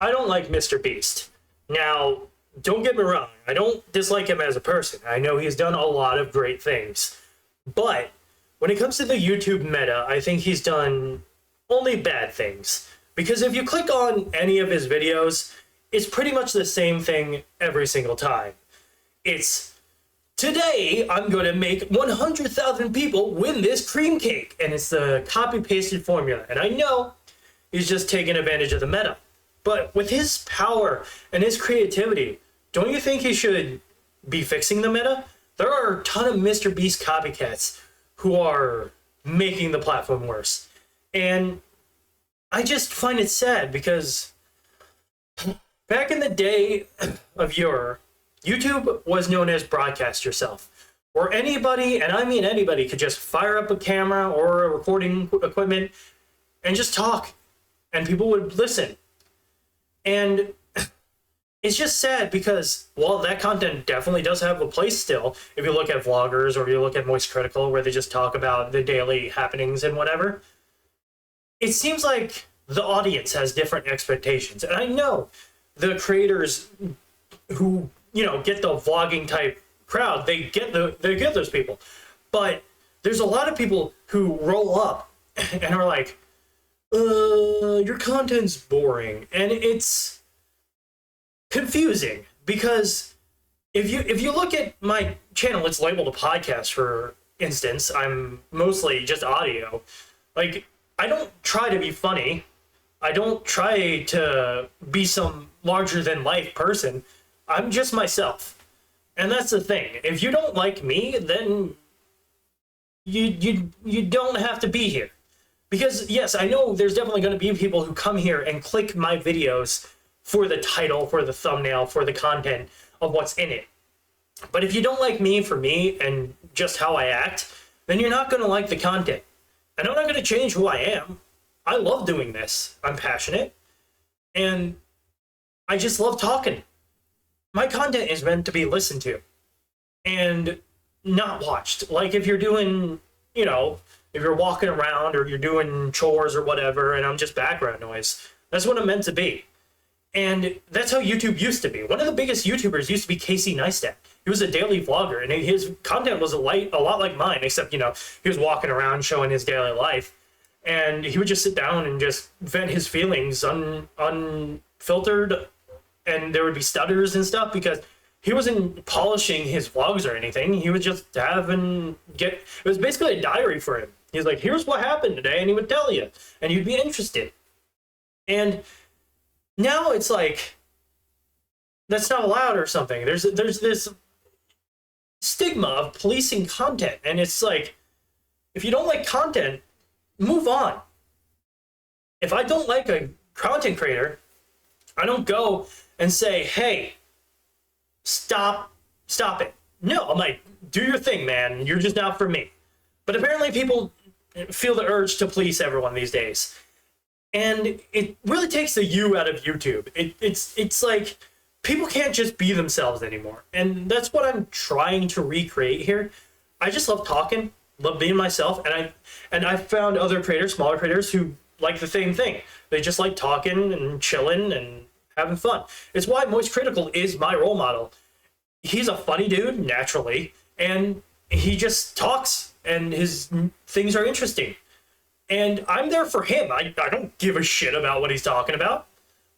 I don't like MrBeast. Now, don't get me wrong, I don't dislike him as a person. I know he's done a lot of great things. But when it comes to the YouTube meta, I think he's done only bad things. Because if you click on any of his videos, it's pretty much the same thing every single time. It's, today I'm going to make 100,000 people win this cream cake. And it's the copy-pasted formula. And I know he's just taking advantage of the meta. But with his power and his creativity, don't you think he should be fixing the meta? There are a ton of MrBeast copycats who are making the platform worse. And I just find it sad because back in the day of yore, YouTube was known as broadcast yourself, where anybody, and I mean anybody, could just fire up a camera or a recording equipment and just talk, and people would listen. And it's just sad because, while that content definitely does have a place still, if you look at vloggers or you look at Moist Critical, where they just talk about the daily happenings and whatever, it seems like the audience has different expectations. And I know the creators who, get the vlogging type crowd, they get those people. But there's a lot of people who roll up and are like, your content's boring. And it's confusing because if you look at my channel, it's labeled a podcast, for instance. I'm mostly just audio. Like, I don't try to be funny. I don't try to be some larger than life person. I'm just myself. And that's the thing. If you don't like me, then you don't have to be here. Because, yes, I know there's definitely going to be people who come here and click my videos for the title, for the thumbnail, for the content of what's in it. But if you don't like me for me and just how I act, then you're not going to like the content. And I'm not going to change who I am. I love doing this. I'm passionate. And I just love talking. My content is meant to be listened to and not watched. Like, if you're doing, if you're walking around or you're doing chores or whatever, and I'm just background noise, that's what I'm meant to be. And that's how YouTube used to be. One of the biggest YouTubers used to be Casey Neistat. He was a daily vlogger, and his content was a lot like mine, except, he was walking around showing his daily life. And he would just sit down and just vent his feelings unfiltered, and there would be stutters and stuff because he wasn't polishing his vlogs or anything. He would just it was basically a diary for him. He's like, here's what happened today, and he would tell you, and you'd be interested. And now it's like, that's not allowed or something. There's this stigma of policing content, and it's like, if you don't like content, move on. If I don't like a content creator, I don't go and say, hey, stop it. No, I'm like, do your thing, man. You're just not for me. But apparently people feel the urge to police everyone these days. And it really takes the you out of YouTube. It's like, people can't just be themselves anymore. And that's what I'm trying to recreate here. I just love talking, love being myself, and I've found other creators, smaller creators, who like the same thing. They just like talking and chilling and having fun. It's why Moist Critical is my role model. He's a funny dude, naturally, and he just talks, and his things are interesting. And I'm there for him. I don't give a shit about what he's talking about.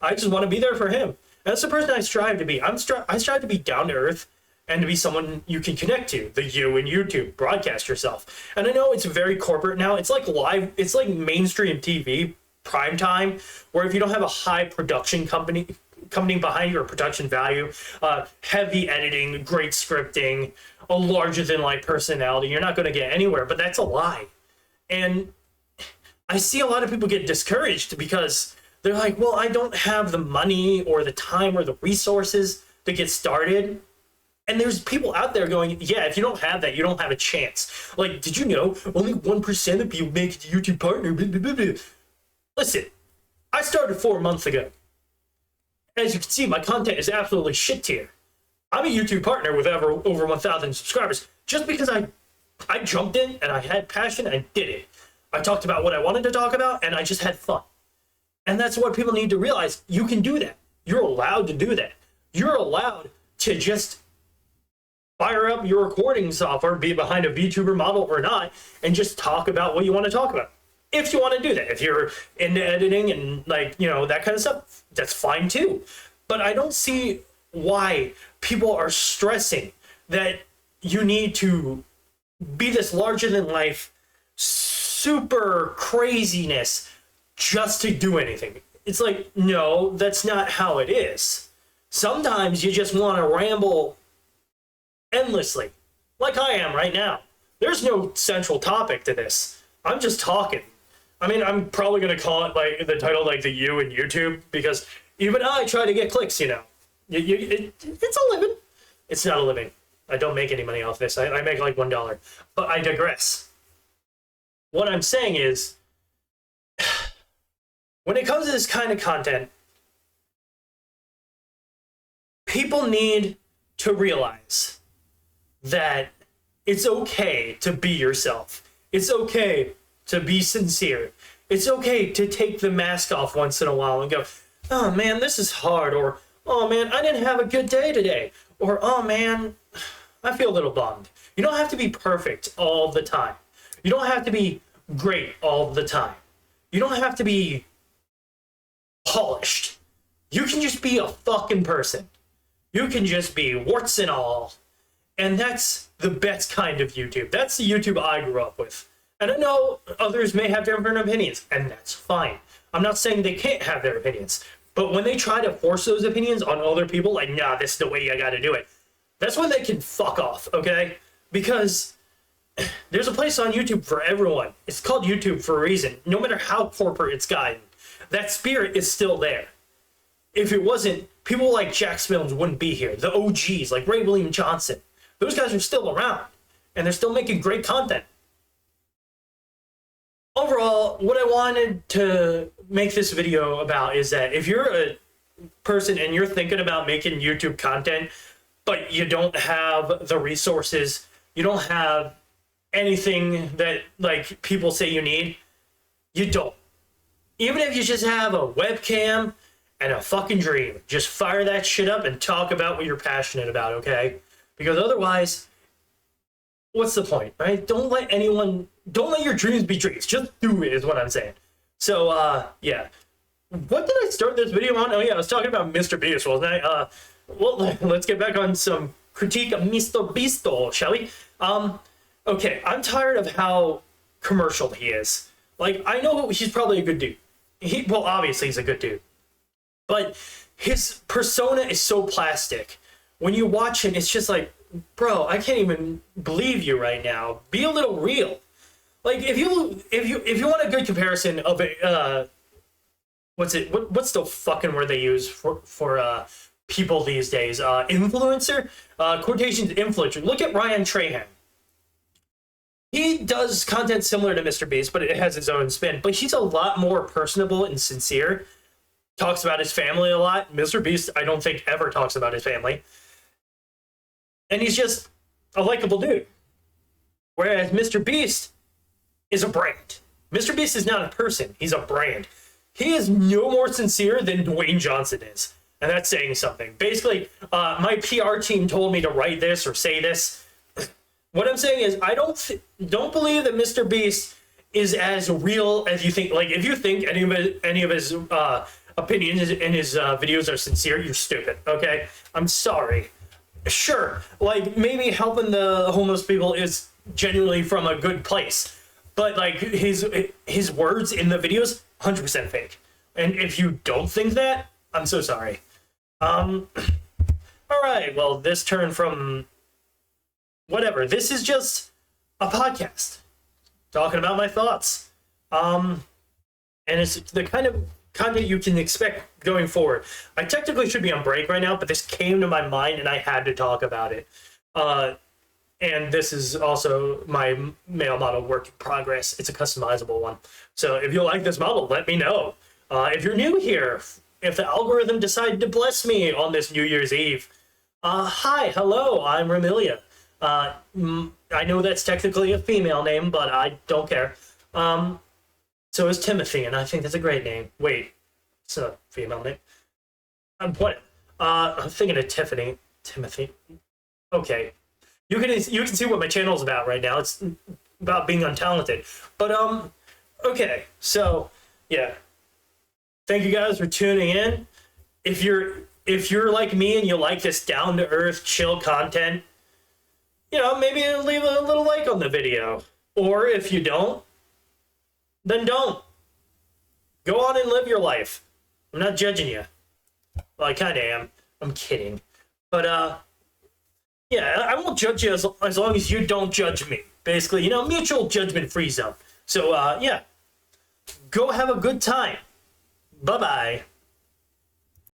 I just want to be there for him. And that's the person I strive to be. I strive to be down to earth and to be someone you can connect to. The you in YouTube, broadcast yourself. And I know it's very corporate now. It's like live, it's like mainstream TV, prime time, where if you don't have a high production company behind you or production value, heavy editing, great scripting, a larger than life personality, you're not going to get anywhere. But that's a lie. And I see a lot of people get discouraged because they're like, well, I don't have the money or the time or the resources to get started. And there's people out there going, yeah, if you don't have that, you don't have a chance. Like, did you know only 1% of people make it to YouTube partner? Blah, blah, blah, blah. Listen, I started 4 months ago. As you can see, my content is absolutely shit tier. I'm a YouTube partner with over 1,000 subscribers just because I jumped in and I had passion and did it. I talked about what I wanted to talk about and I just had fun. And that's what people need to realize. You can do that. You're allowed to do that. You're allowed to just fire up your recording software, be behind a VTuber model or not, and just talk about what you want to talk about. If you want to do that, if you're into editing and like, you know, that kind of stuff, that's fine too. But I don't see why people are stressing that you need to be this larger than life, super craziness just to do anything. It's like, no, that's not how it is. Sometimes you just want to ramble endlessly, like I am right now. There's no central topic to this. I'm just talking. I mean, I'm probably going to call it like the title, like the U in YouTube, because even I try to get clicks, you know. It's a living. It's not a living. I don't make any money off this. I make like $1. But I digress. What I'm saying is, when it comes to this kind of content, people need to realize that it's okay to be yourself. It's okay to be sincere. It's okay to take the mask off once in a while and go, oh man, this is hard, or oh man, I didn't have a good day today, or oh man, I feel a little bummed. You don't have to be perfect all the time. You don't have to be great all the time. You don't have to be polished. You can just be a fucking person. You can just be warts and all. And that's the best kind of YouTube. That's the YouTube I grew up with. And I know others may have different opinions, and that's fine. I'm not saying they can't have their opinions. But when they try to force those opinions on other people, like, nah, this is the way I gotta do it, that's when they can fuck off, okay? Because there's a place on YouTube for everyone. It's called YouTube for a reason. No matter how corporate it's gotten, that spirit is still there. If it wasn't, people like Jack Smills wouldn't be here. The OGs, like Ray William Johnson, those guys are still around, and they're still making great content. Overall, what I wanted to make this video about is that if you're a person and you're thinking about making YouTube content, but you don't have the resources, you don't have anything that like people say you need, you don't. Even if you just have a webcam and a fucking dream, just fire that shit up and talk about what you're passionate about, okay? Because otherwise, what's the point, right? Don't let your dreams be dreams. Just do it is what I'm saying. So, yeah. What did I start this video on? Oh, yeah, I was talking about MrBeast, wasn't I? Well, let's get back on some critique of MrBeast, shall we? Okay, I'm tired of how commercial he is. Like, I know he's probably a good dude. Well, obviously he's a good dude. But his persona is so plastic. When you watch him, it's just like, bro, I can't even believe you right now. Be a little real. Like, if you want a good comparison of a what's the fucking word they use for people these days? Influencer? Quotations influencer. Look at Ryan Trahan. He does content similar to MrBeast, but it has its own spin. But he's a lot more personable and sincere. Talks about his family a lot. MrBeast, I don't think, ever talks about his family. And he's just a likable dude. Whereas MrBeast is a brand. MrBeast is not a person. He's a brand. He is no more sincere than Dwayne Johnson is. And that's saying something. Basically, my PR team told me to write this or say this. What I'm saying is, I don't believe that MrBeast is as real as you think. Like, if you think any of his opinions in his videos are sincere, you're stupid, okay? I'm sorry. Sure, like, maybe helping the homeless people is genuinely from a good place. But, like, his words in the videos, 100% fake. And if you don't think that, I'm so sorry. Alright, well, this turned from... whatever. This is just a podcast talking about my thoughts. And it's the kind of content you can expect going forward. I technically should be on break right now, but this came to my mind and I had to talk about it. And this is also my male model work in progress. It's a customizable one. So if you like this model, let me know. If you're new here, if the algorithm decided to bless me on this New Year's Eve, hi, hello, I'm Ramilia. I know that's technically a female name, but I don't care. So is Timothy, and I think that's a great name. Wait, It's a female name. What? I'm thinking of Tiffany. Timothy. Okay. You can see what my channel is about right now. It's about being untalented. But okay. So yeah. Thank you guys for tuning in. If you're like me and you like this down to earth, chill content, you know, maybe leave a little like on the video. Or if you don't, then don't. Go on and live your life. I'm not judging you. Well, I kind of am. I'm kidding. But yeah, I won't judge you as long as you don't judge me. Basically, you know, mutual judgment free zone. So yeah, go have a good time. Bye-bye.